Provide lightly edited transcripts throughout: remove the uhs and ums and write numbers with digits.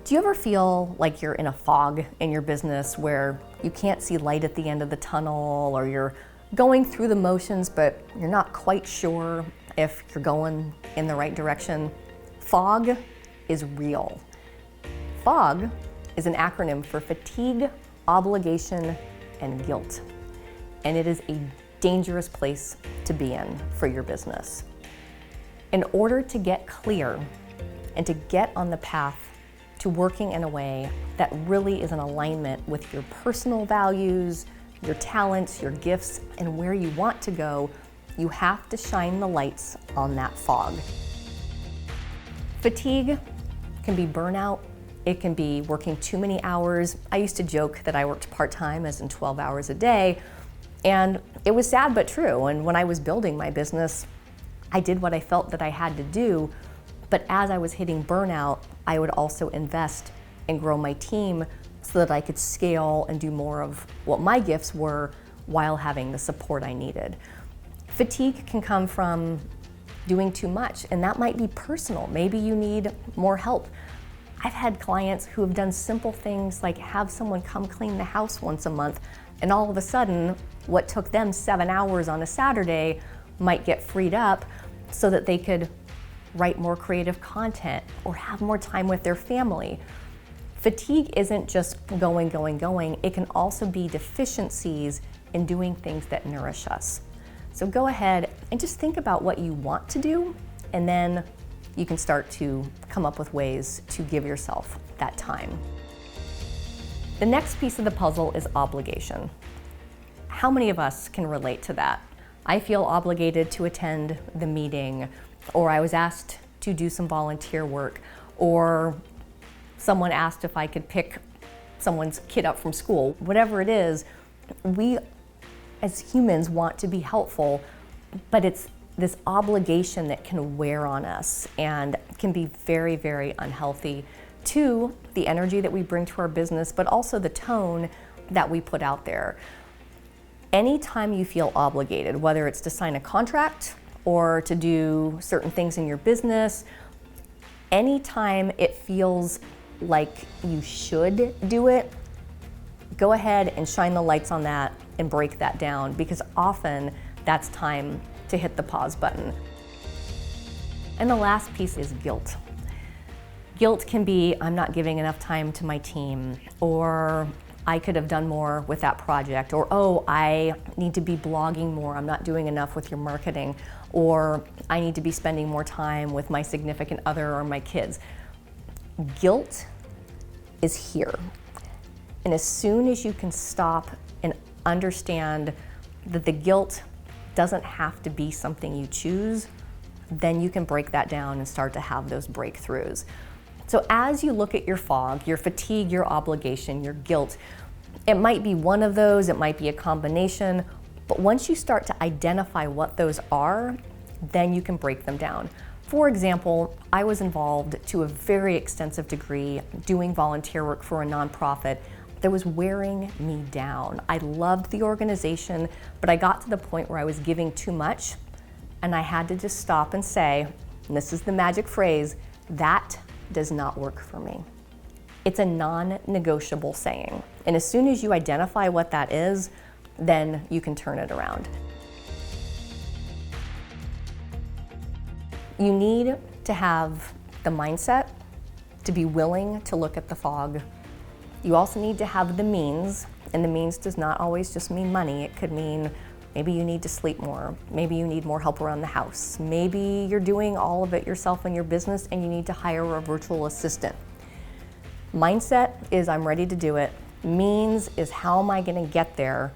Do you ever feel like you're in a fog in your business where you can't see light at the end of the tunnel, or you're going through the motions but you're not quite sure if you're going in the right direction? Fog is real. F.O.G is an acronym for fatigue, obligation, and guilt. And it is a dangerous place to be in for your business. In order to get clear and to get on the path to working in a way that really is in alignment with your personal values, your talents, your gifts, and where you want to go, you have to shine the lights on that fog. Fatigue can be burnout. It can be working too many hours. I used to joke that I worked part-time, as in 12 hours a day, and it was sad but true. And when I was building my business, I did what I felt that I had to do, but as I was hitting burnout, I would also invest and grow my team so that I could scale and do more of what my gifts were while having the support I needed. Fatigue can come from doing too much, and that might be personal. Maybe you need more help. I've had clients who have done simple things like have someone come clean the house once a month, and all of a sudden, what took them 7 hours on a Saturday might get freed up so that they could write more creative content or have more time with their family. Fatigue isn't just going. It can also be deficiencies in doing things that nourish us. So go ahead and just think about what you want to do, and then you can start to come up with ways to give yourself that time. The next piece of the puzzle is obligation. How many of us can relate to that? I feel obligated to attend the meeting, or I was asked to do some volunteer work, or someone asked if I could pick someone's kid up from school. Whatever it is, we as humans want to be helpful, but it's this obligation that can wear on us and can be very, very unhealthy to the energy that we bring to our business, but also the tone that we put out there. Anytime you feel obligated, whether it's to sign a contract or to do certain things in your business, anytime it feels like you should do it, go ahead and shine the lights on that and break that down, because often that's time to hit the pause button. And the last piece is guilt. Guilt can be, I'm not giving enough time to my team, or I could have done more with that project, or oh, I need to be blogging more, I'm not doing enough with your marketing, or I need to be spending more time with my significant other or my kids. Guilt is here. And as soon as you can stop and understand that the guilt doesn't have to be something you choose, then you can break that down and start to have those breakthroughs. So as you look at your fog, your fatigue, your obligation, your guilt, it might be one of those, it might be a combination, but once you start to identify what those are, then you can break them down. For example, I was involved to a very extensive degree doing volunteer work for a nonprofit that was wearing me down. I loved the organization, but I got to the point where I was giving too much, and I had to just stop and say, and this is the magic phrase, that does not work for me. It's a non-negotiable saying. And as soon as you identify what that is, then you can turn it around. You need to have the mindset to be willing to look at the fog. You also need to have the means, and the means does not always just mean money. It could mean maybe you need to sleep more. Maybe you need more help around the house. Maybe you're doing all of it yourself in your business and you need to hire a virtual assistant. Mindset is I'm ready to do it. Means is how am I going to get there?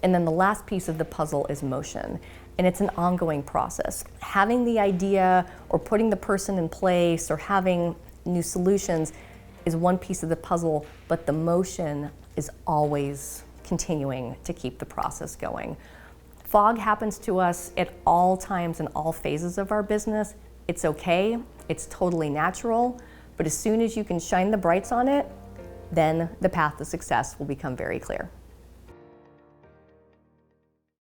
And then the last piece of the puzzle is motion. And it's an ongoing process. Having the idea or putting the person in place or having new solutions is one piece of the puzzle, but the motion is always continuing to keep the process going. Fog happens to us at all times and all phases of our business. It's okay, it's totally natural, but as soon as you can shine the brights on it, then the path to success will become very clear.